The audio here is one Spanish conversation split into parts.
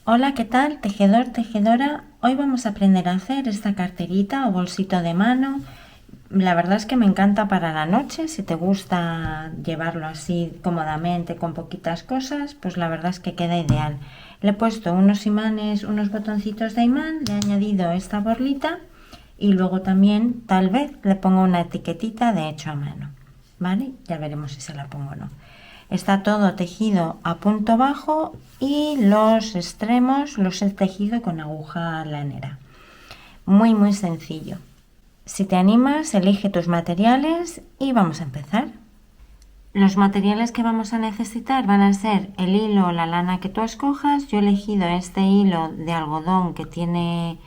Hola, ¿qué tal? Tejedor, tejedora. Hoy vamos a aprender a hacer esta carterita o bolsito de mano. La verdad es que me encanta para la noche. Si te gusta llevarlo así cómodamente con poquitas cosas, pues la verdad es que queda ideal. Le he puesto unos imanes, unos botoncitos de imán, le he añadido esta borlita y luego también tal vez le pongo una etiquetita de hecho a mano. ¿Vale? Ya veremos si se la pongo o no. Está todo tejido a punto bajo y los extremos los he tejido con aguja lanera. Muy sencillo. Si te animas, elige tus materiales y vamos a empezar. Los materiales que vamos a necesitar van a ser el hilo o la lana que tú escojas. Yo he elegido este hilo de algodón que tiene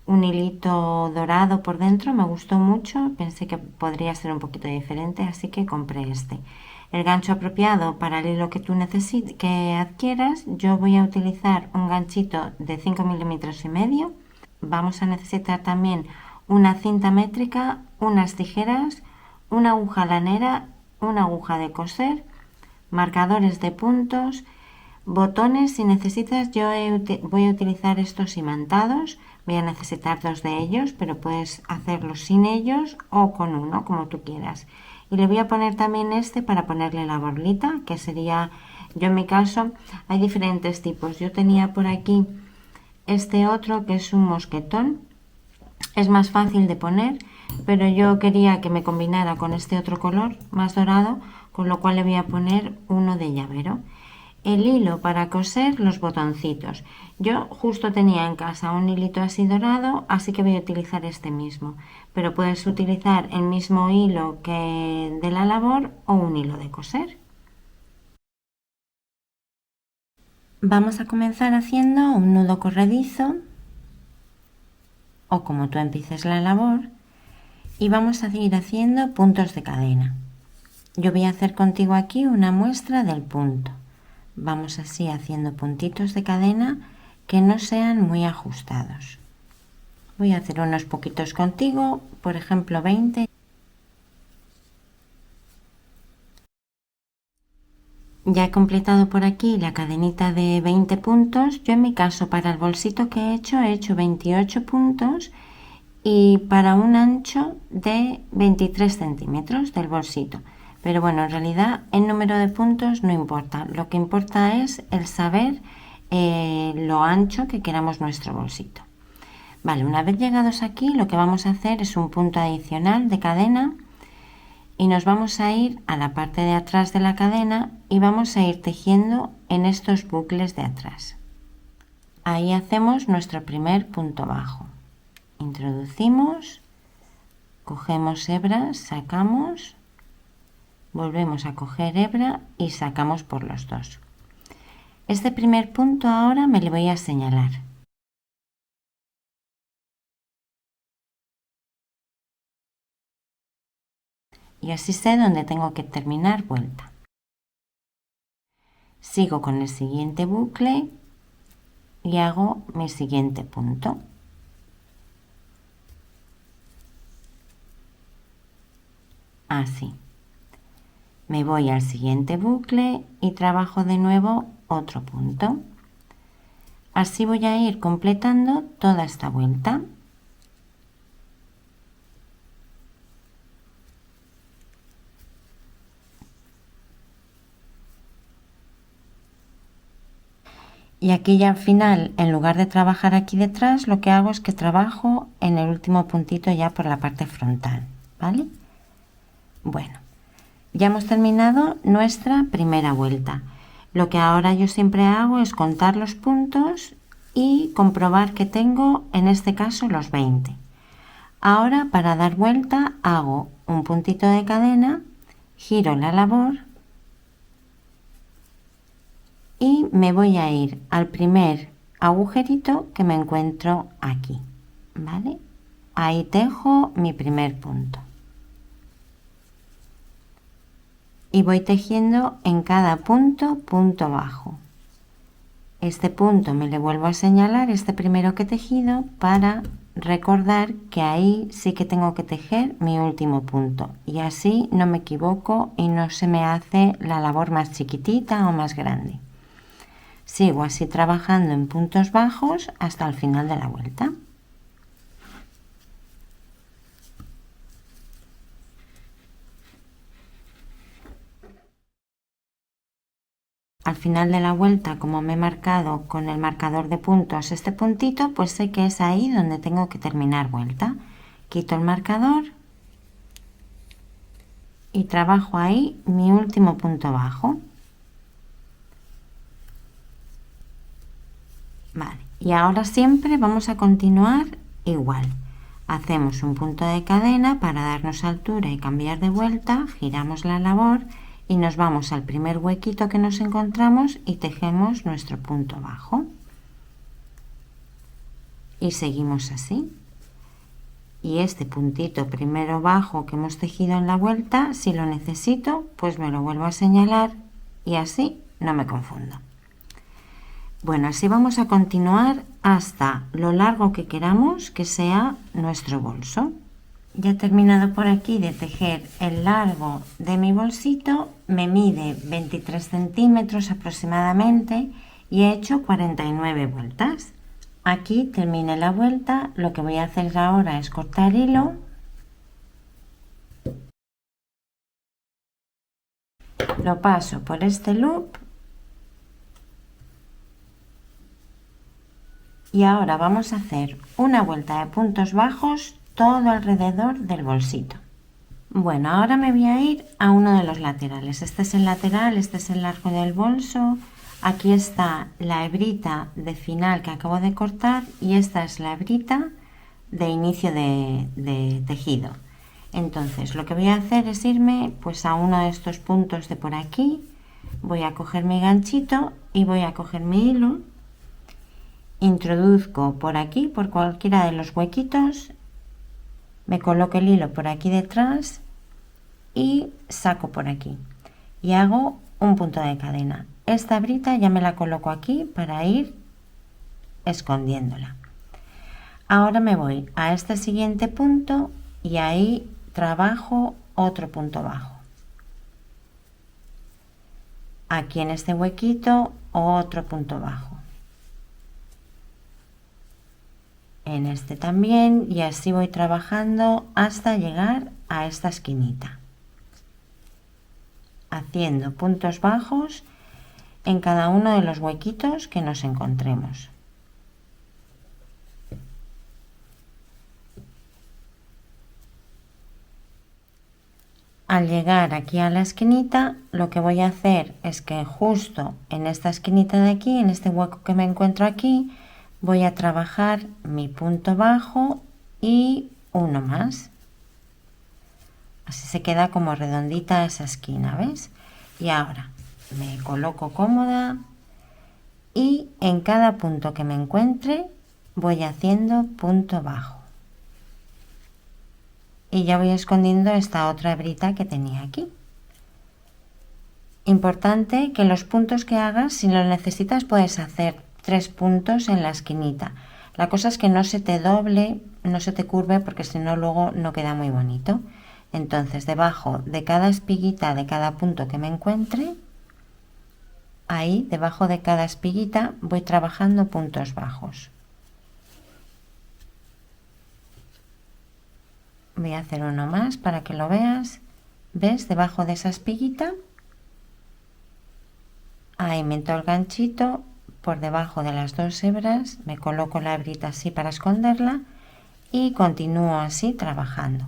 un hilito dorado por dentro, me gustó mucho, pensé que podría ser un poquito diferente, así que compré este. El gancho apropiado para el hilo que tú que adquieras, yo voy a utilizar un ganchito de 5 milímetros y medio. Vamos a necesitar también una cinta métrica, unas tijeras, una aguja lanera, una aguja de coser, marcadores de puntos, botones. Si necesitas, voy a utilizar estos imantados. Voy a necesitar dos de ellos, pero puedes hacerlos sin ellos o con uno, como tú quieras. Y le voy a poner también este para ponerle la borlita, que sería, yo en mi caso, hay diferentes tipos. Yo tenía por aquí este otro que es un mosquetón. Es más fácil de poner, pero yo quería que me combinara con este otro color más dorado, con lo cual le voy a poner uno de llavero. El hilo para coser los botoncitos. Yo justo tenía en casa un hilito así dorado, así que voy a utilizar este mismo. Pero puedes utilizar el mismo hilo que de la labor o un hilo de coser. Vamos a comenzar haciendo un nudo corredizo o como tú empieces la labor y vamos a ir haciendo puntos de cadena. Yo voy a hacer contigo aquí una muestra del punto. Vamos así haciendo puntitos de cadena que no sean muy ajustados. Voy a hacer unos poquitos contigo, por ejemplo 20. Ya he completado por aquí la cadenita de 20 puntos. Yo en mi caso para el bolsito que he hecho 28 puntos y para un ancho de 23 centímetros del bolsito. Pero bueno, en realidad el número de puntos no importa. Lo que importa es el saber lo ancho que queramos nuestro bolsito. Vale, una vez llegados aquí, lo que vamos a hacer es un punto adicional de cadena y nos vamos a ir a la parte de atrás de la cadena y vamos a ir tejiendo en estos bucles de atrás. Ahí hacemos nuestro primer punto bajo. Introducimos, cogemos hebra, sacamos, volvemos a coger hebra y sacamos por los dos. Este primer punto ahora me le voy a señalar. Y así sé dónde tengo que terminar vuelta. Sigo con el siguiente bucle y hago mi siguiente punto. Así. Me voy al siguiente bucle y trabajo de nuevo otro punto. Así voy a ir completando toda esta vuelta. Y aquí ya al final, en lugar de trabajar aquí detrás, lo que hago es que trabajo en el último puntito ya por la parte frontal, ¿vale? Bueno, ya hemos terminado nuestra primera vuelta. Lo que ahora yo siempre hago es contar los puntos y comprobar que tengo, en este caso, los 20. Ahora, para dar vuelta, hago un puntito de cadena, giro la labor y me voy a ir al primer agujerito que me encuentro aquí, ¿vale? Ahí tejo mi primer punto. Y voy tejiendo en cada punto, punto bajo. Este punto me le vuelvo a señalar, este primero que he tejido, para recordar que ahí sí que tengo que tejer mi último punto. Y así no me equivoco y no se me hace la labor más chiquitita o más grande. Sigo así trabajando en puntos bajos hasta el final de la vuelta. Al final de la vuelta, como me he marcado con el marcador de puntos este puntito, pues sé que es ahí donde tengo que terminar vuelta. Quito el marcador y trabajo ahí mi último punto bajo. Vale, y ahora siempre vamos a continuar igual. Hacemos un punto de cadena para darnos altura y cambiar de vuelta, giramos la labor y nos vamos al primer huequito que nos encontramos y tejemos nuestro punto bajo. Y seguimos así. Y este puntito primero bajo que hemos tejido en la vuelta, si lo necesito, pues me lo vuelvo a señalar y así no me confundo. Bueno, así vamos a continuar hasta lo largo que queramos que sea nuestro bolso. Ya he terminado por aquí de tejer el largo de mi bolsito, me mide 23 centímetros aproximadamente y he hecho 49 vueltas. Aquí terminé la vuelta, lo que voy a hacer ahora es cortar hilo. Lo paso por este loop. Y ahora vamos a hacer una vuelta de puntos bajos todo alrededor del bolsito. Bueno, ahora me voy a ir a uno de los laterales. Este es el lateral, este es el largo del bolso. Aquí está la hebrita de final que acabo de cortar y esta es la hebrita de inicio de tejido. Entonces lo que voy a hacer es irme pues a uno de estos puntos de por aquí. Voy a coger mi ganchito y voy a coger mi hilo. Introduzco por aquí, por cualquiera de los huequitos, me coloco el hilo por aquí detrás y saco por aquí y hago un punto de cadena. Esta hebrita ya me la coloco aquí para ir escondiéndola. Ahora me voy a este siguiente punto y ahí trabajo otro punto bajo. Aquí en este huequito otro punto bajo. En este también y así voy trabajando hasta llegar a esta esquinita, haciendo puntos bajos en cada uno de los huequitos que nos encontremos. Al llegar aquí a la esquinita, lo que voy a hacer es que justo en esta esquinita de aquí, en este hueco que me encuentro aquí, voy a trabajar mi punto bajo y uno más. Así se queda como redondita esa esquina, ¿ves? Y ahora me coloco cómoda y en cada punto que me encuentre voy haciendo punto bajo. Y ya voy escondiendo esta otra hebrita que tenía aquí. Importante que los puntos que hagas, si lo necesitas, puedes hacer 3 puntos en la esquinita. La cosa es que no se te doble, no se te curve, porque si no luego no queda muy bonito. Entonces debajo de cada espiguita de cada punto que me encuentre, ahí debajo de cada espiguita voy trabajando puntos bajos. Voy a hacer uno más para que lo veas. ¿Ves? Debajo de esa espiguita, ahí meto el ganchito por debajo de las 2 hebras, me coloco la hebrita así para esconderla y continúo así trabajando.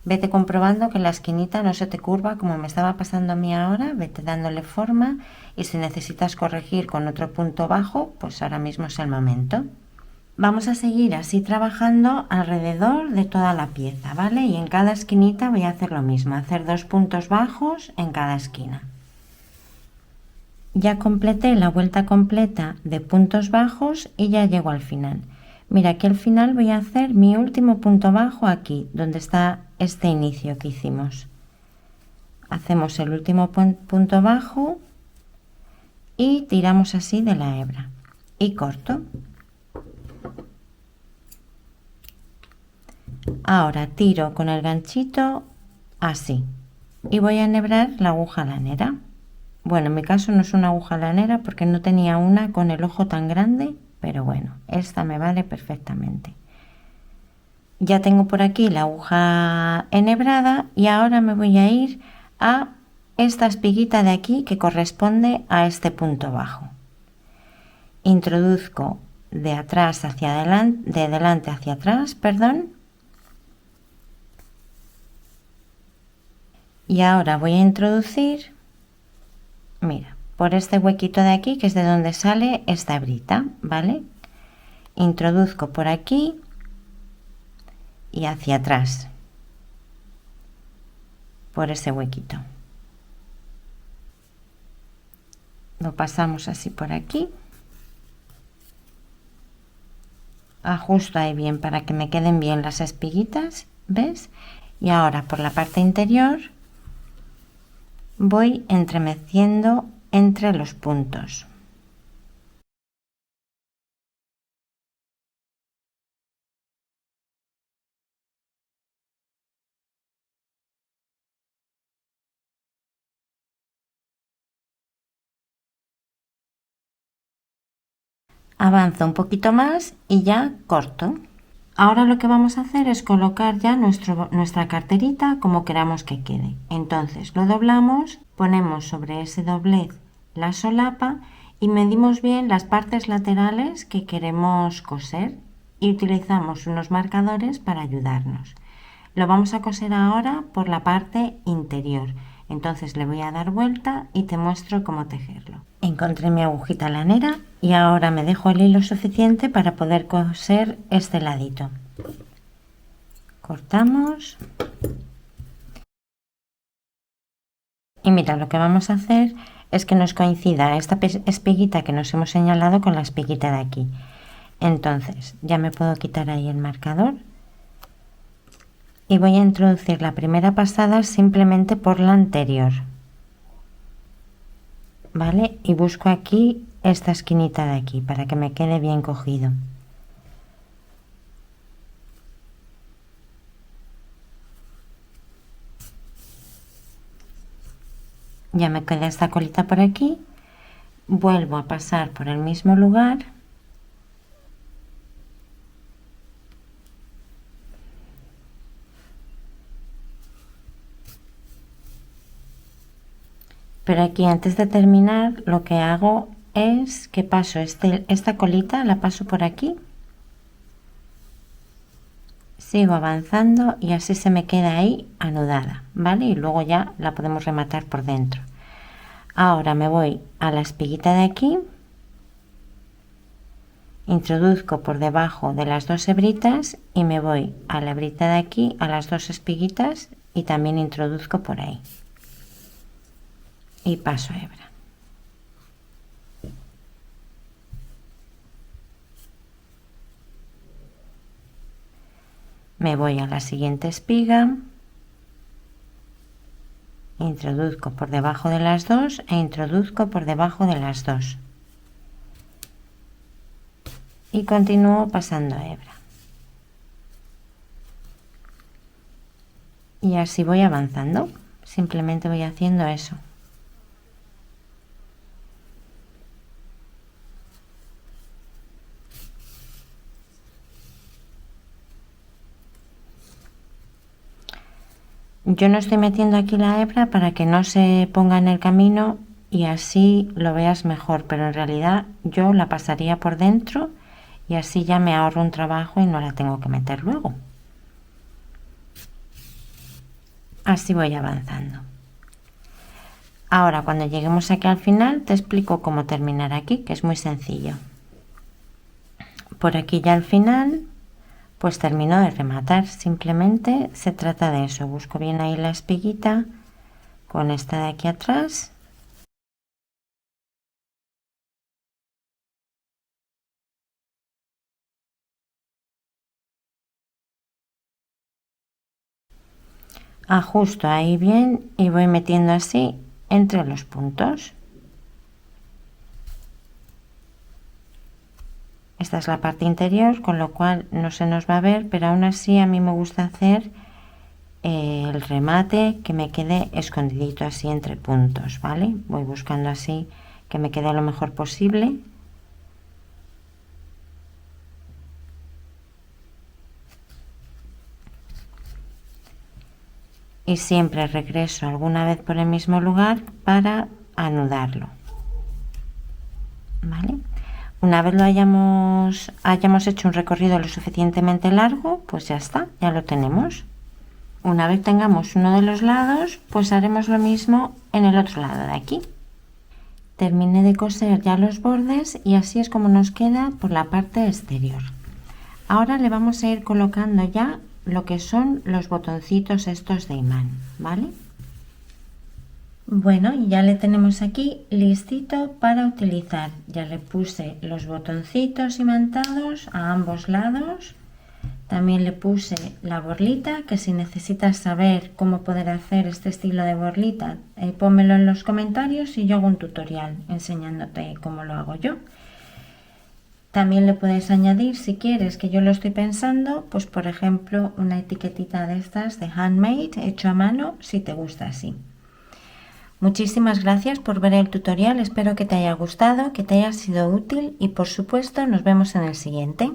Vete comprobando que la esquinita no se te curva como me estaba pasando a mí ahora, vete dándole forma y si necesitas corregir con otro punto bajo, pues ahora mismo es el momento. Vamos a seguir así trabajando alrededor de toda la pieza, ¿vale? Y en cada esquinita voy a hacer lo mismo, hacer 2 puntos bajos en cada esquina. Ya completé la vuelta completa de puntos bajos y ya llego al final. Mira, aquí al final voy a hacer mi último punto bajo aquí, donde está este inicio que hicimos. Hacemos el último punto bajo y tiramos así de la hebra y corto. Ahora tiro con el ganchito así y voy a enhebrar la aguja lanera. Bueno, en mi caso no es una aguja lanera porque no tenía una con el ojo tan grande, pero bueno, esta me vale perfectamente. Ya tengo por aquí la aguja enhebrada y ahora me voy a ir a esta espiguita de aquí que corresponde a este punto bajo. Introduzco de atrás hacia adelante, de delante hacia atrás, perdón. Y ahora voy a introducir, mira, por este huequito de aquí, que es de donde sale esta hebrita, ¿vale? Introduzco por aquí y hacia atrás, por ese huequito. Lo pasamos así por aquí. Ajusto ahí bien para que me queden bien las espiguitas, ¿ves? Y ahora por la parte interior voy entremeciendo entre los puntos. Avanzo un poquito más y ya corto. Ahora lo que vamos a hacer es colocar ya nuestra carterita como queramos que quede. Entonces lo doblamos, ponemos sobre ese doblez la solapa y medimos bien las partes laterales que queremos coser y utilizamos unos marcadores para ayudarnos. Lo vamos a coser ahora por la parte interior. Entonces le voy a dar vuelta y te muestro cómo tejerlo. Encontré mi agujita lanera y ahora me dejo el hilo suficiente para poder coser este ladito. Cortamos. Y mira, lo que vamos a hacer es que nos coincida esta espiguita que nos hemos señalado con la espiguita de aquí. Entonces ya me puedo quitar ahí el marcador. Y voy a introducir la primera pasada simplemente por la anterior, ¿vale? Y busco aquí esta esquinita de aquí para que me quede bien cogido. Ya me queda esta colita por aquí, vuelvo a pasar por el mismo lugar pero aquí antes de terminar lo que hago es que paso esta colita, la paso por aquí, sigo avanzando y así se me queda ahí anudada, ¿vale? Y luego ya la podemos rematar por dentro. Ahora me voy a la espiguita de aquí, introduzco por debajo de las dos hebritas y me voy a la hebrita de aquí, a las dos espiguitas y también introduzco por ahí. Y paso hebra. Me voy a la siguiente espiga, introduzco por debajo de las dos e introduzco por debajo de las dos. Y continúo pasando hebra. Y así voy avanzando, simplemente voy haciendo eso. Yo no estoy metiendo aquí la hebra para que no se ponga en el camino y así lo veas mejor, pero en realidad yo la pasaría por dentro y así ya me ahorro un trabajo y no la tengo que meter luego. Así voy avanzando. Ahora cuando lleguemos aquí al final te explico cómo terminar aquí, que es muy sencillo. Por aquí ya al final pues termino de rematar, simplemente se trata de eso. Busco bien ahí la espiguita con esta de aquí atrás. Ajusto ahí bien y voy metiendo así entre los puntos. Esta es la parte interior, con lo cual no se nos va a ver, pero aún así a mí me gusta hacer el remate que me quede escondidito así entre puntos, ¿vale? Voy buscando así que me quede lo mejor posible. Y siempre regreso alguna vez por el mismo lugar para anudarlo, ¿vale? Una vez lo hayamos hecho un recorrido lo suficientemente largo, pues ya está, ya lo tenemos. Una vez tengamos uno de los lados, pues haremos lo mismo en el otro lado de aquí. Terminé de coser ya los bordes y así es como nos queda por la parte exterior. Ahora le vamos a ir colocando ya lo que son los botoncitos estos de imán, ¿vale? Bueno, ya le tenemos aquí listito para utilizar. Ya le puse los botoncitos imantados a ambos lados. También le puse la borlita, que si necesitas saber cómo poder hacer este estilo de borlita, pónmelo en los comentarios y yo hago un tutorial enseñándote cómo lo hago yo. También le puedes añadir, si quieres, que yo lo estoy pensando, pues por ejemplo una etiquetita de estas de handmade, hecho a mano, si te gusta así. Muchísimas gracias por ver el tutorial, espero que te haya gustado, que te haya sido útil y por supuesto nos vemos en el siguiente.